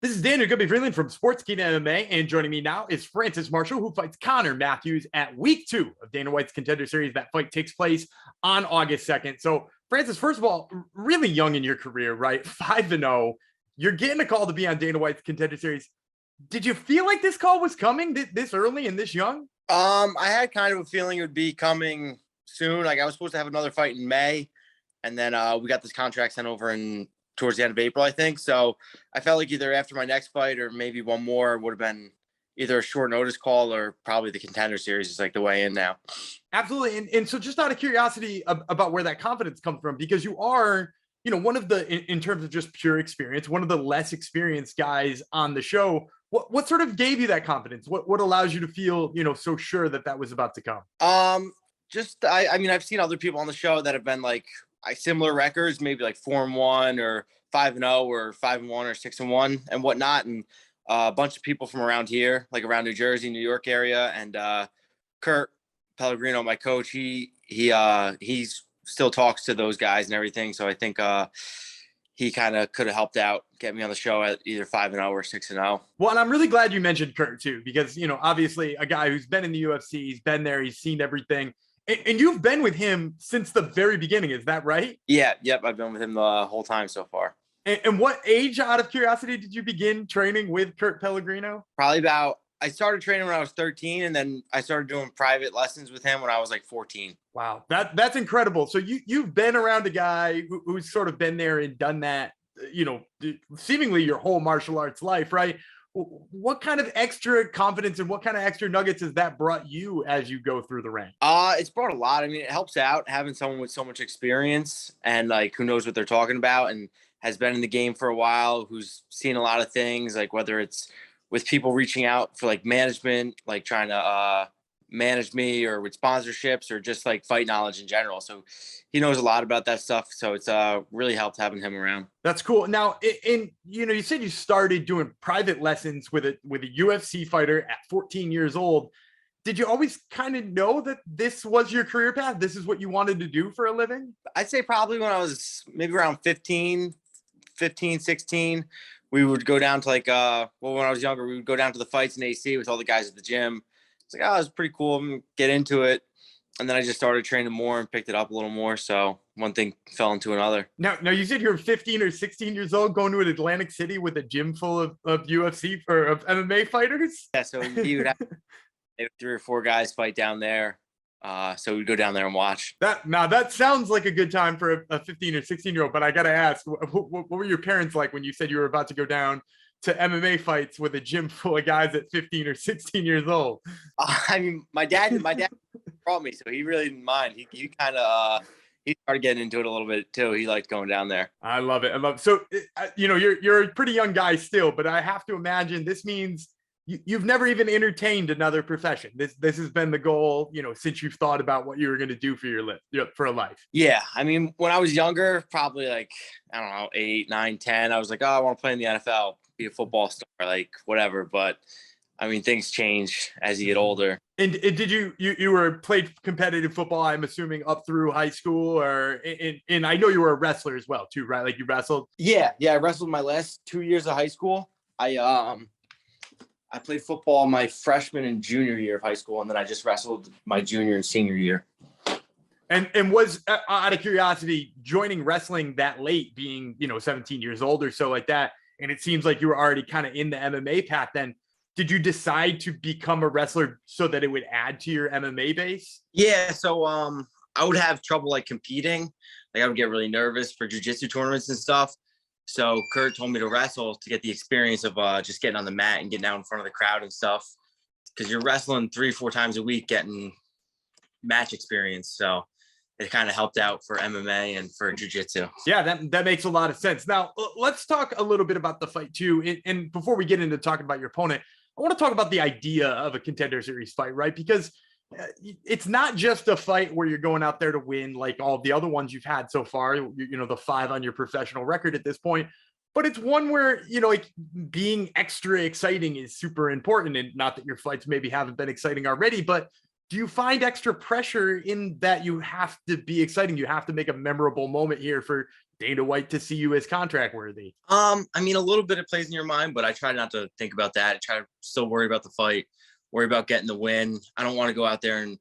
This is Daniel Gubby Freeland from Sportskeeda MMA, and joining me now is Francis Marshall, who fights Conor Matthews at week 2 of Dana White's Contender Series. That fight takes place on August 2nd. So, Francis, first of all, really young in your career, right? 5-0. You're getting a call to be on Dana White's Contender Series. Did you feel like this call was coming this early and this young? I had kind of a feeling it would be coming soon. Like I was supposed to have another fight in May, and then we got this contract sent over towards the end of April, I think. So I felt like either after my next fight or maybe one more would have been either a short notice call or probably the Contender Series is like the way in now. Absolutely. And so just out of curiosity about where that confidence comes from, because you are, one of the, in terms of just pure experience, one of the less experienced guys on the show. What sort of gave you that confidence? What allows you to feel, so sure that was about to come? I mean, I've seen other people on the show that have been like similar records, maybe like 4-1 or 5-0 or 5-1 or 6-1 and whatnot. And a bunch of people from around here, like around New Jersey, New York area. And Kurt Pellegrino, my coach, he's still talks to those guys and everything. So I think he kind of could have helped out, get me on the show at either 5-0 or 6-0. Well, and I'm really glad you mentioned Kurt too, because, obviously a guy who's been in the UFC, he's been there, he's seen everything. And you've been with him since the very beginning. Is that right? Yeah. Yep. I've been with him the whole time so far. And what age, out of curiosity, did you begin training with Kurt Pellegrino? I started training when I was 13, and then I started doing private lessons with him when I was like 14. Wow. That's incredible. So you've been around a guy who's sort of been there and done that, seemingly your whole martial arts life, right? What kind of extra confidence and what kind of extra nuggets has that brought you as you go through the rank? It's brought a lot. I mean, it helps out having someone with so much experience and like who knows what they're talking about and has been in the game for a while, who's seen a lot of things, like whether it's with people reaching out for like management, like trying to manage me, or with sponsorships, or just like fight knowledge in general. So he knows a lot about that stuff. So it's really helped having him around. That's cool. Now, you said you started doing private lessons with a UFC fighter at 14 years old. Did you always kind of know that this was your career path? This is what you wanted to do for a living? I'd say probably when I was maybe around 15, 16, we would go down to like, when I was younger, we would go down to the fights in AC with all the guys at the gym. It's like, oh, it's pretty cool. I'm gonna get into it. And then I just started training more and picked it up a little more. So one thing fell into another. Now you said you're 15 or 16 years old going to an Atlantic City with a gym full of UFC or of MMA fighters? Yeah, so he would have 3 or 4 guys fight down there. So we'd go down there and watch. That sounds like a good time for a 15 or 16-year-old, but I got to ask, what were your parents like when you said you were about to go down to MMA fights with a gym full of guys at 15 or 16 years old? I mean, my dad brought me, so he really didn't mind. He kind of he started getting into it a little bit too. He liked going down there. I love it. So you're a pretty young guy still, but I have to imagine this means you've never even entertained another profession. This has been the goal, since you've thought about what you were going to do for a life. Yeah, I mean, when I was younger, probably like, I don't know, 8, 9, 10, I was like, oh, I want to play in the NFL, be a football star, like whatever. But I mean, things change as you get older. And did you played competitive football, I'm assuming, up through high school, and I know you were a wrestler as well too, right? Like you wrestled. Yeah, I wrestled my last 2 years of high school. I played football my freshman and junior year of high school, and then I just wrestled my junior and senior year. And was, out of curiosity, joining wrestling that late, being 17 years old or so like that, and it seems like you were already kind of in the MMA path then. Did you decide to become a wrestler so that it would add to your MMA base? Yeah, so I would have trouble like competing. Like I would get really nervous for jiu-jitsu tournaments and stuff. So Kurt told me to wrestle to get the experience of just getting on the mat and getting out in front of the crowd and stuff. Because you're wrestling 3-4 times a week, getting match experience. So it kind of helped out for MMA and for jiu-jitsu. Yeah, that makes a lot of sense. Now, let's talk a little bit about the fight too. And before we get into talking about your opponent, I want to talk about the idea of a Contender Series fight, right? Because it's not just a fight where you're going out there to win like all the other ones you've had so far, the 5 on your professional record at this point, but it's one where, like being extra exciting is super important. And not that your fights maybe haven't been exciting already, but do you find extra pressure in that you have to be exciting? You have to make a memorable moment here for Dana White to see you as contract worthy? I mean, a little bit it plays in your mind, but I try not to think about that. I try to still worry about the fight, worry about getting the win. I don't want to go out there and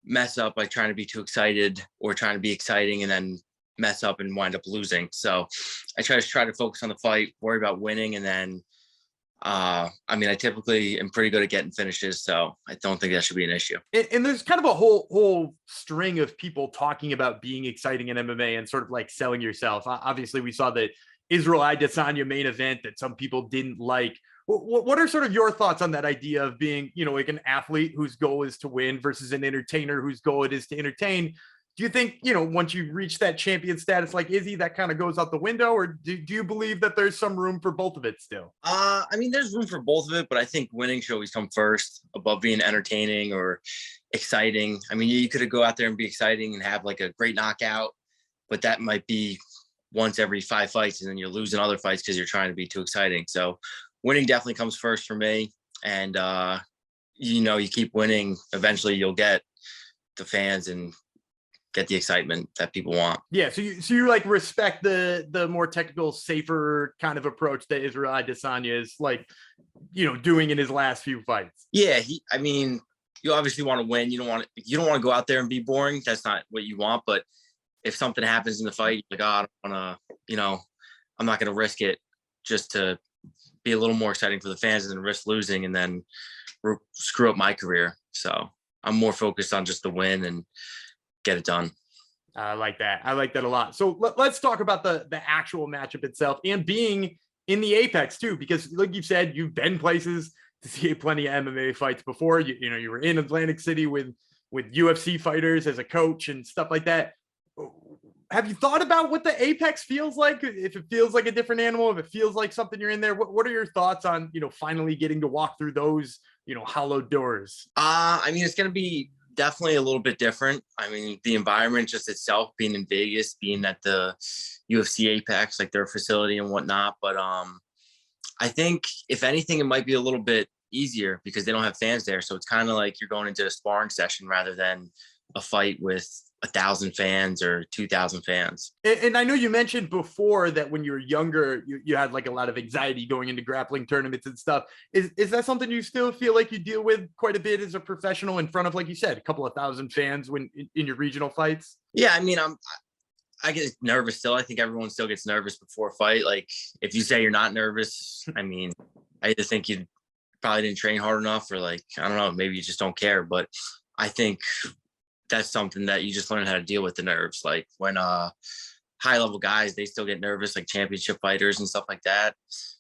mess up by trying to be too excited or trying to be exciting and then mess up and wind up losing. So I try to focus on the fight, worry about winning, and then I mean, I typically am pretty good at getting finishes, so I don't think that should be an issue. And there's kind of a whole string of people talking about being exciting in MMA and sort of like selling yourself. Obviously, we saw the Israel Adesanya main event that some people didn't like. What are sort of your thoughts on that idea of being, like an athlete whose goal is to win versus an entertainer whose goal it is to entertain? Do you think, once you reach that champion status like Izzy, that kind of goes out the window, or do you believe that there's some room for both of it still? I mean, there's room for both of it, but I think winning should always come first above being entertaining or exciting. I mean, you could go out there and be exciting and have like a great knockout, but that might be once every 5 fights, and then you're losing other fights because you're trying to be too exciting. So winning definitely comes first for me. And, you keep winning, eventually you'll get the fans and get the excitement that people want. Yeah. So you like respect the more technical, safer kind of approach that Israel Adesanya is like, doing in his last few fights. Yeah. I mean, you obviously want to win. You don't want to go out there and be boring. That's not what you want. But if something happens in the fight, like, I don't want to, I'm not going to risk it just to be a little more exciting for the fans and risk losing and then screw up my career. So I'm more focused on just the win and get it done. I like that. I like that a lot. So let's talk about the actual matchup itself and being in the Apex too, because like you've said, you've been places to see plenty of MMA fights before. You were in Atlantic City with UFC fighters as a coach and stuff like that. Have you thought about what the Apex feels like? If it feels like a different animal, if it feels like something you're in there, what are your thoughts on, finally getting to walk through those, hollowed doors? I mean, it's going to be definitely a little bit different. I mean, the environment just itself, being in Vegas, being at the UFC Apex, like their facility and whatnot. But I think if anything, it might be a little bit easier because they don't have fans there. So it's kind of like you're going into a sparring session rather than a fight with 1,000 fans or 2,000 fans. And I know you mentioned before that when you were younger, you had like a lot of anxiety going into grappling tournaments and stuff. Is that something you still feel like you deal with quite a bit as a professional in front of, like you said, a couple of 1,000 fans when in your regional fights? Yeah, I mean, I get nervous still. I think everyone still gets nervous before a fight. Like if you say you're not nervous, I mean, I either think you probably didn't train hard enough or like, I don't know, maybe you just don't care. But I think that's something that you just learn how to deal with the nerves. Like when high level guys, they still get nervous, like championship fighters and stuff like that.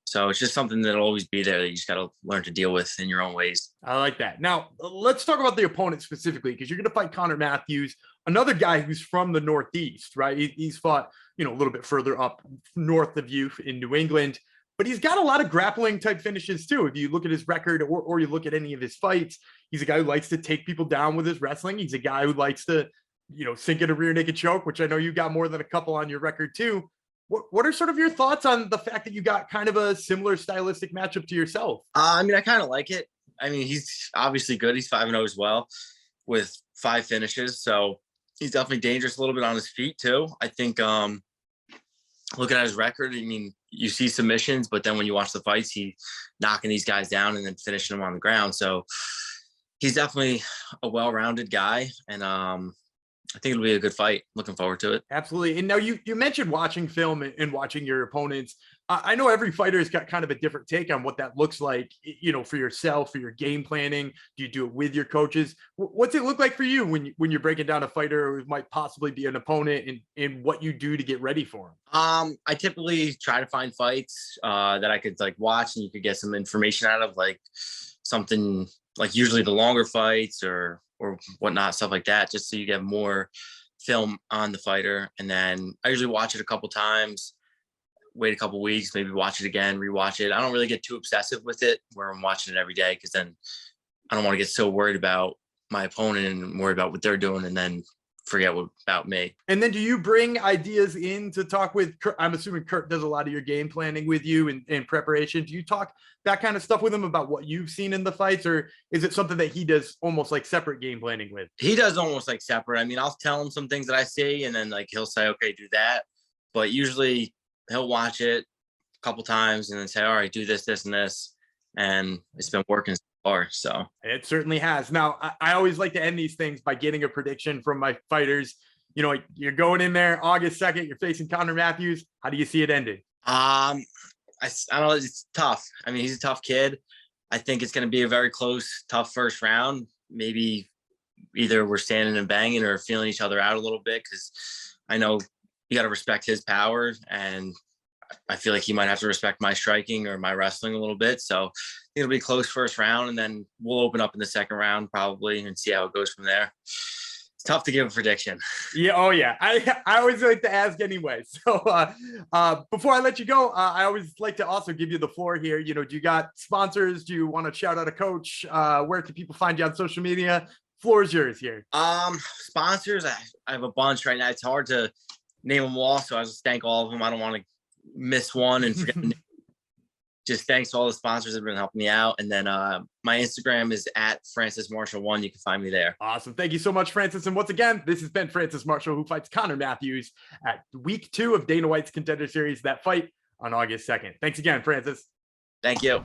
So it's just something that'll always be there that you just got to learn to deal with in your own ways. I like that. Now let's talk about the opponent specifically, because you're going to fight Conor Matthews, another guy who's from the Northeast, right? He's fought, a little bit further up north of you in New England, but he's got a lot of grappling type finishes too. If you look at his record or you look at any of his fights, he's a guy who likes to take people down with his wrestling. He's a guy who likes to, sink in a rear naked choke, which I know you got more than a couple on your record too. What are sort of your thoughts on the fact that you got kind of a similar stylistic matchup to yourself? I mean, I kind of like it. I mean, he's obviously good. He's 5-0 as well with 5 finishes. So he's definitely dangerous a little bit on his feet too. I think looking at his record, I mean, you see submissions, but then when you watch the fights, he's knocking these guys down and then finishing them on the ground. So he's definitely a well-rounded guy. And I think it'll be a good fight. Looking forward to it. Absolutely. And now you mentioned watching film and watching your opponents. I know every fighter has got kind of a different take on what that looks like, for yourself, for your game planning. Do you do it with your coaches? What's it look like for you when you're breaking down a fighter who might possibly be an opponent and what you do to get ready for him? I typically try to find fights that I could like watch and you could get some information out of, like something like usually the longer fights or whatnot, stuff like that, just so you get more film on the fighter. And then I usually watch it a couple times, wait a couple weeks, maybe watch it again, rewatch it. I don't really get too obsessive with it where I'm watching it every day, because then I don't want to get so worried about my opponent and worry about what they're doing and then forget about me. And then do you bring ideas in to talk with Kurt? I'm assuming Kurt does a lot of your game planning with you and preparation. Do you talk that kind of stuff with him about what you've seen in the fights, or is it something that he does almost like separate game planning with? He does almost like separate. I mean, I'll tell him some things that I see and then like he'll say, okay, do that. but usually he'll watch it a couple times and then say, all right, do this, this, and this. And it's been working so far. So it certainly has. Now, I always like to end these things by getting a prediction from my fighters. You know, you're going in there August 2nd, you're facing Conor Matthews. How do you see it ending? I don't know. It's tough. I mean, he's a tough kid. I think it's going to be a very close, tough first round. Maybe either we're standing and banging or feeling each other out a little bit, because I know you got to respect his power, and I feel like he might have to respect my striking or my wrestling a little bit. So it'll be a close first round, and then we'll open up in the second round probably and see how it goes from there. It's tough to give a prediction. Yeah. Oh yeah. I always like to ask anyway. So before I let you go, I always like to also give you the floor here. You know, do you got sponsors? Do you want to shout out a coach? Where can people find you on social media? Floor is yours here. Sponsors. I have a bunch right now. It's hard to name them all. So I just thank all of them. I don't want to miss one and forget. Just thanks to all the sponsors that have been helping me out. And then my Instagram is at FrancisMarshall1. You can find me there. Awesome. Thank you so much, Francis. And once again, this has been Francis Marshall, who fights Conor Matthews at week 2 of Dana White's Contender Series. That fight on August 2nd. Thanks again, Francis. Thank you.